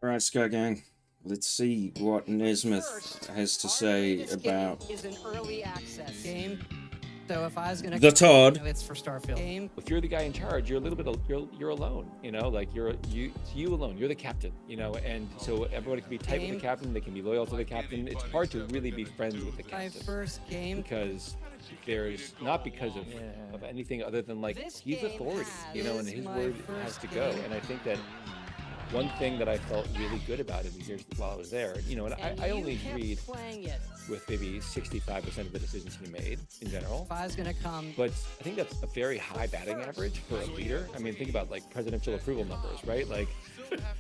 All right, Sky Gang. Let's see what Nesmith has to say This game about is an early access game. So if I was gonna the Todd. it's for Starfield. Game. If you're the guy in charge, you're a little bit you're alone, like it's you alone. You're the captain, and so everybody can be tight with the captain. They can be loyal to the captain. It's hard to really be friends with the My captain first game. because there's not because of anything other than like he's authority, and his word has to go. And I think that one thing that I felt really good about it years while I was there, and I only agreed with maybe 65% of the decisions he made in general. If I was gonna come, but I think that's a very high batting average for a leader. I mean, think about like presidential approval numbers, right? Like,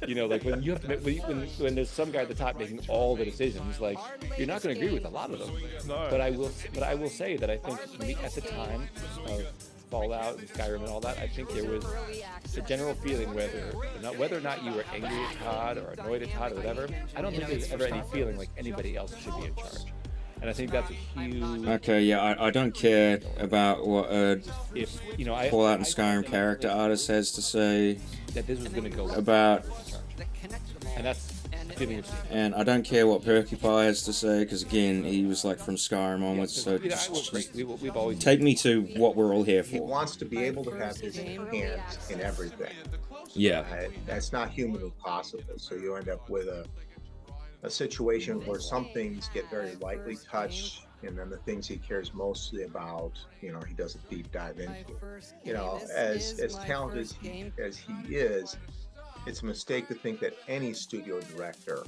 like when you have to when there's some guy at the top making all the decisions, like you're not going to agree with a lot of them. No. But I will say that I think at the time of Fallout and Skyrim and all that, I think there was a general feeling whether or not you were angry at Todd or annoyed at Todd or whatever. I don't think there's ever any feeling like anybody else should be in charge. And I think that's a huge. Okay, yeah, I don't care about what if Fallout and Skyrim character artist has to say that this was going to go about, and that's feeling of. and I don't care what Perky Pie has to say because again, he was like from Skyrim onwards. So I will agree. We've always take me to what we're all here He for. wants to be able to have his hands in everything. Yeah, That's not humanly possible. So you end up with a situation where some things get very lightly touched, and then the things he cares mostly about, he does a deep dive into. As talented as he is, it's a mistake to think that any studio director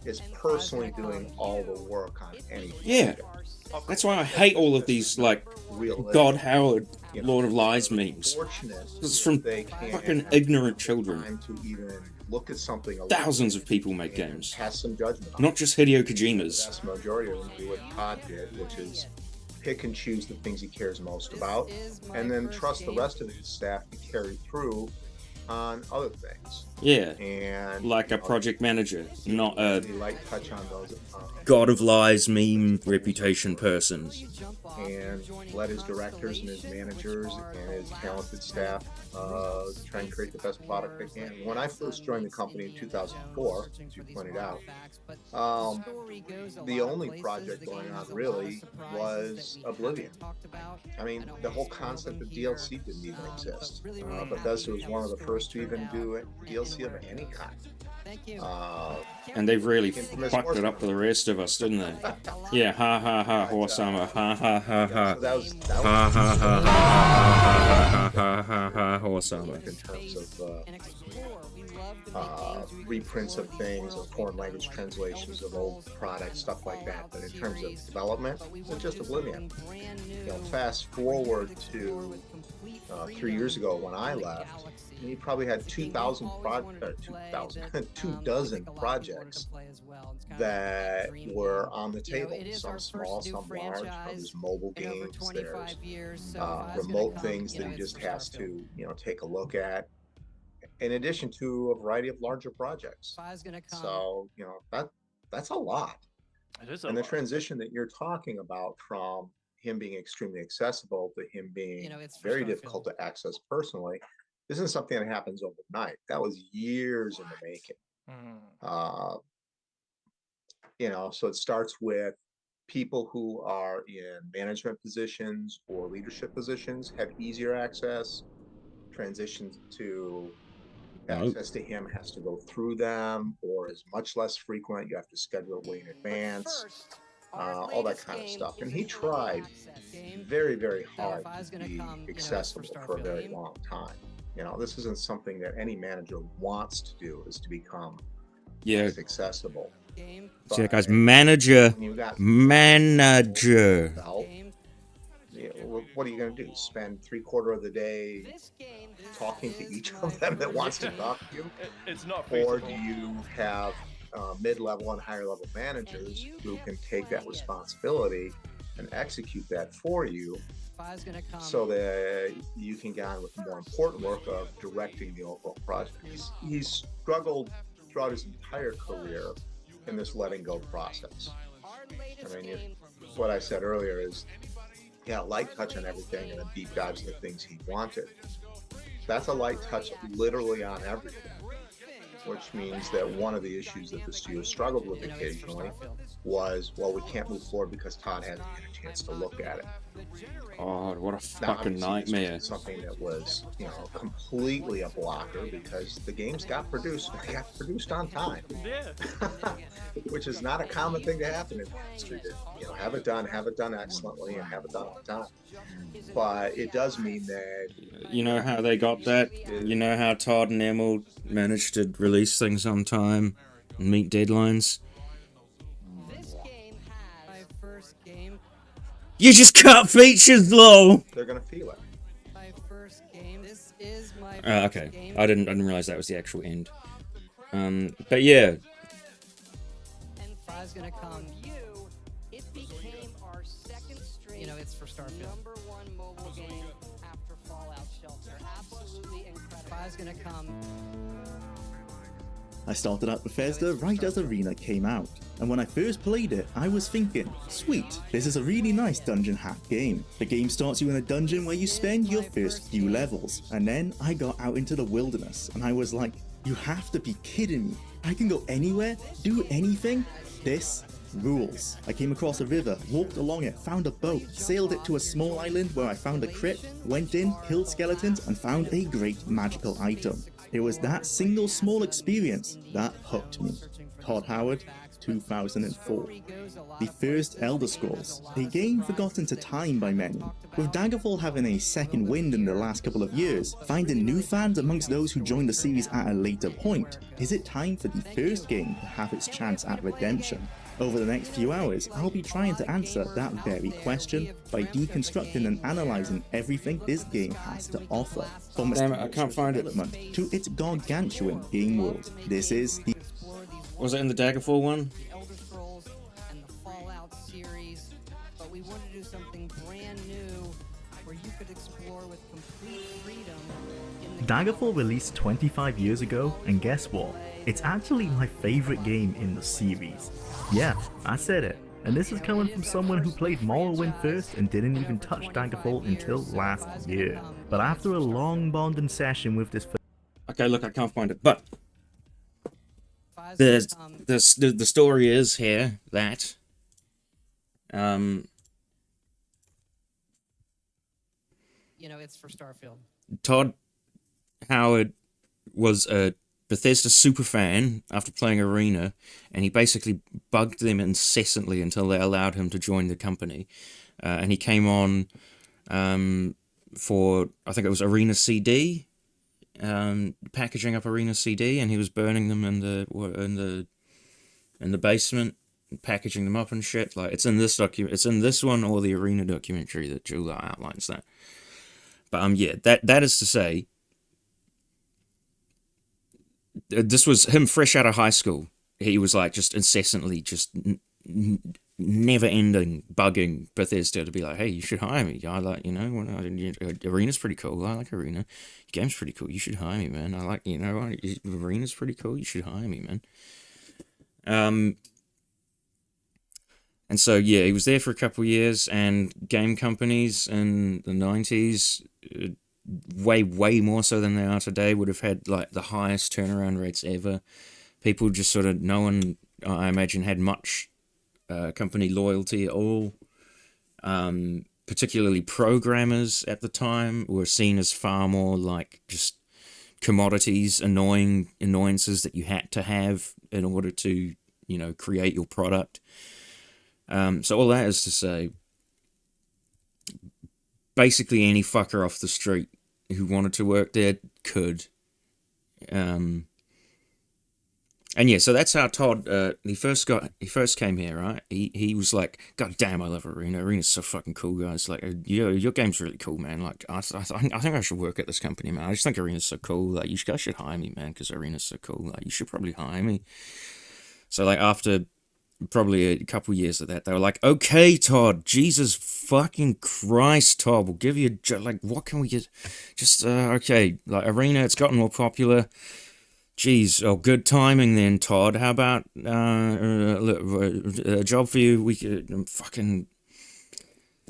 is personally doing all the work on anything. yeah. That's why I hate all of these like God Howard Lord of Lies memes. It's from fucking ignorant children. Time to even look at something. Thousands of people make games, Pass some judgment. not just Hideo The Kojima's. vast majority of them do what Todd did, which is pick and choose the things he cares most about, and then trust the rest of his staff to carry through on other things. Yeah, And like a project manager, not a really light touch on those, God of Lies meme reputation person. and let his directors and his managers and his talented staff try and create the best product they can. When I first joined the company in 2004, as you pointed out, the only project going on really was Oblivion. I mean, the whole concept of DLC didn't even exist. Bethesda was one of the first to even do DLC of any kind. And they've really fucked it up for the rest of us, didn't they? Yeah, ha ha ha, horse armor, ha ha ha ha. So that was Ha ha ha ha ha ha ha ha ha, horse armor. in terms of reprints of things, of foreign language translations of old products, stuff like that. But in terms of development, it's just Oblivion. Fast forward to 3 years ago when I left, and you probably had 2,000 2 dozen projects that were on the table. Some small, some large. There's mobile games. There's remote things that he just has to, take a look at. In addition to a variety of larger projects. So, that's a lot. It is And the transition that you're talking about from him being extremely accessible to him being very difficult to access personally isn't something that happens overnight. That was years in the making. Uh, so it starts with people who are in management positions or leadership positions have easier access. Transitions to access to him has to go through them or is much less frequent. You have to schedule it way in advance, all that kind of stuff. And he tried very, very hard to be accessible for a very long time. This isn't something that any manager wants to do, is to become accessible. See that guy's manager. Manager. What are you going to do? Spend 3/4 of the day talking to each of them that wants to talk to you? It's not feasible. Or do you have mid-level and higher-level managers who can take that responsibility and execute that for you so that you can get on with the more important work of directing the overall project? He's struggled throughout his entire career in this letting go process. I mean, what I said earlier is, light touch on everything and a deep dives into things he wanted. That's a light touch literally on everything. which means that one of the issues that the studio struggled with occasionally was, well, we can't move forward because Todd hasn't had a chance to look at it. God, what a Now, fucking obviously, this nightmare. wasn't something that was, completely a blocker, because the games got produced on time. Yeah. Which is not a common thing to happen in the industry. To, have it done excellently, and have it done on time. But it does mean that You know how they got that? You know how Todd and Emil managed to release things on time and meet deadlines? This game has my first game. You just cut features, lol! they're gonna feel it. My first game. This is my Okay. I didn't realize that was the actual end. But yeah. And Five's gonna come. It became our second straight. It's for Starfield. #1 mobile game after Fallout Shelter. Absolutely incredible. Five's gonna come. I started at Bethesda right as Arena came out, and when I first played it, I was thinking, sweet, this is a really nice dungeon hack game. The game starts you in a dungeon where you spend your first few levels, and then I got out into the wilderness, and I was like, you have to be kidding me. I can go anywhere, do anything? This rules. I came across a river, walked along it, found a boat, sailed it to a small island where I found a crypt, went in, killed skeletons, and found a great magical item. It was that single small experience that hooked me. Todd Howard, 2004. The first Elder Scrolls, a game forgotten to time by many. With Daggerfall having a second wind in the last couple of years, finding new fans amongst those who joined the series at a later point, is it time for the first game to have its chance at redemption? Over the next few hours, I'll be trying to answer that very question by deconstructing and analysing everything this game has to offer, from its Damn it, I can't find it. development to its gargantuan game world. This is the Was it in the Daggerfall one? The Elder Scrolls and the Fallout series, but we wanted to do something brand new where you could explore with complete freedom. Daggerfall released 25 years ago, and guess what? It's actually my favorite game in the series. Yeah, I said it. And this is coming from someone who played Morrowind first and didn't even touch Daggerfall until last year. But after a long bonding session with this Okay, look, I can't find it. But the story is here that It's for Starfield. Todd Howard was a Bethesda superfan after playing Arena, and he basically bugged them incessantly until they allowed him to join the company. And he came on for, I think it was Arena CD, packaging up Arena CD, and he was burning them in the basement, packaging them up and shit. Like, it's in this it's in this one or the Arena documentary that Julia outlines that. But yeah, that is to say, this was him fresh out of high school. He was like just incessantly, just never-ending bugging Bethesda to be like, hey, you should hire me. I like, Arena's pretty cool. I like Arena. Your game's pretty cool. You should hire me, man. I like, Arena's pretty cool. You should hire me, man. And so, yeah, he was there for a couple of years, and game companies in the 90s, way more so than they are today, would have had like the highest turnaround rates ever. People just sort of, no one, I imagine, had much company loyalty at all. Particularly programmers at the time were seen as far more like just commodities, annoyances that you had to have in order to, create your product. So all that is to say, basically any fucker off the street who wanted to work there could. And yeah, so that's how Todd, he first came here, right? He was like, God damn, I love Arena. Arena's so fucking cool, guys. Like, your game's really cool, man. Like, I think I should work at this company, man. I just think Arena's so cool. Like, you guys should hire me, man, because Arena's so cool. Like, you should probably hire me. So, like, after probably a couple years of that, they were like, okay, Todd, Jesus fucking Christ, Todd, we'll give you like, what can we get? Just okay, like Arena, it's gotten more popular. Jeez, oh, good timing then, Todd. How about a job for you? We could fucking,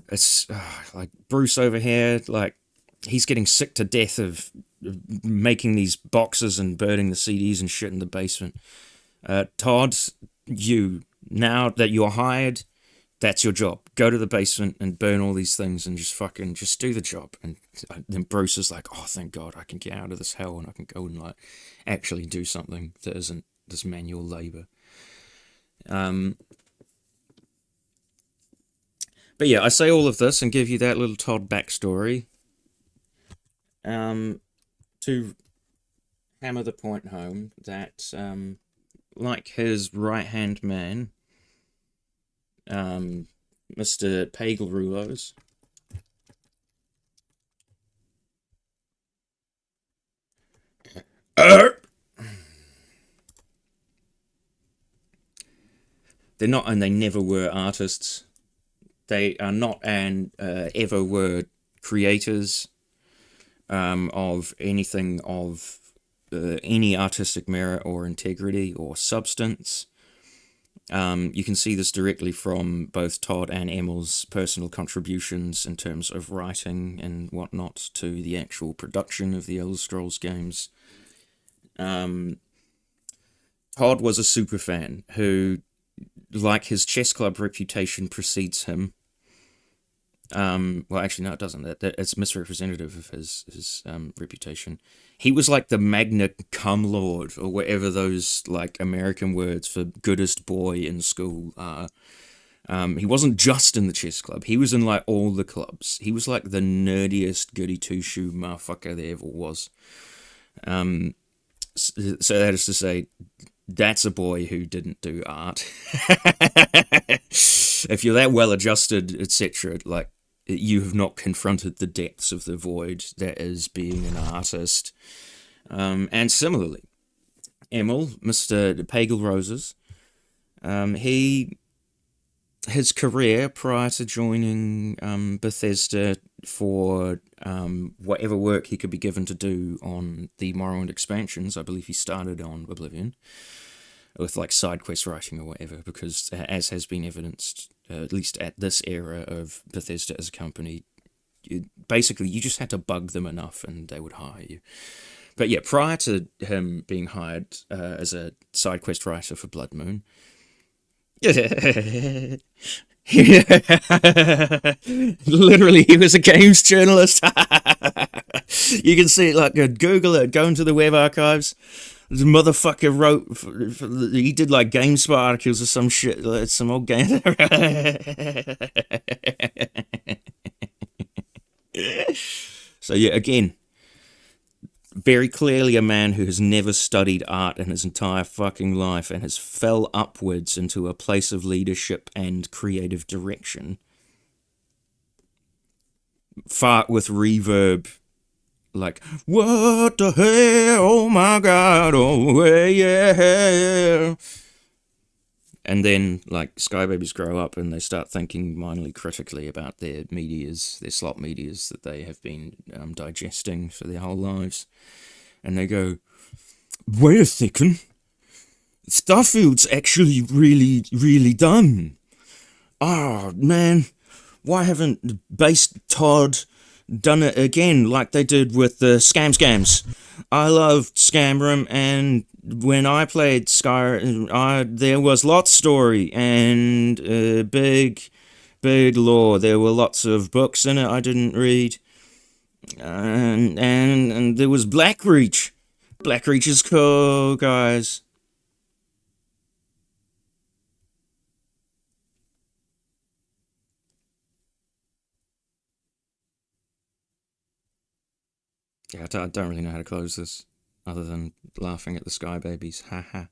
it's like Bruce over here, like he's getting sick to death of making these boxes and burning the CDs and shit in the basement. Todd, now that you're hired, that's your job. Go to the basement and burn all these things and just do the job. And then Bruce is like, oh, thank God I can get out of this hell and I can go and like actually do something that isn't this manual labor. But yeah, I say all of this and give you that little Todd backstory to hammer the point home that, like his right-hand man, Mr. Pagelrulos, they're not, and they never were artists. They are not and ever were creators of anything of any artistic merit or integrity or substance. You can see this directly from both Todd and Emil's personal contributions in terms of writing and whatnot to the actual production of the Elder Scrolls games. Todd was a superfan who, like his chess club reputation precedes him. Well, actually, no, it doesn't. It's misrepresentative of his reputation. He was like the magna cum laude, or whatever those like American words for goodest boy in school are. He wasn't just in the chess club. He was in like all the clubs. He was like the nerdiest goody two shoe motherfucker there ever was. So that is to say, that's a boy who didn't do art. If you're that well adjusted, etc., like, you have not confronted the depths of the void that is being an artist. And similarly, Emil, Mr. Pagelroses, his career prior to joining Bethesda for whatever work he could be given to do on the Morrowind expansions, I believe he started on Oblivion, with like side quest writing or whatever, because as has been evidenced, at least at this era of Bethesda as a company, basically you just had to bug them enough and they would hire you. But yeah, prior to him being hired as a side quest writer for Blood Moon, literally he was a games journalist. You can see it, like, Google it, go into the web archives. The motherfucker he did like GameSpot articles or some shit, like some old game. So yeah, again, very clearly a man who has never studied art in his entire fucking life and has fell upwards into a place of leadership and creative direction. Fart with reverb. Like, what the hell, oh my god, oh yeah. And then, like, Sky Babies grow up and they start thinking minorly critically about their slot medias that they have been digesting for their whole lives. And they go, wait a second, Starfield's actually really, really done. Oh, man, why haven't based Todd done it again like they did with the Scams? I loved Scamrim, and when I played Skyrim, there was lots story and big lore. There were lots of books in it I didn't read, and there was Blackreach. Blackreach is cool, guys. Yeah, I don't really know how to close this other than laughing at the Sky Babies. Haha.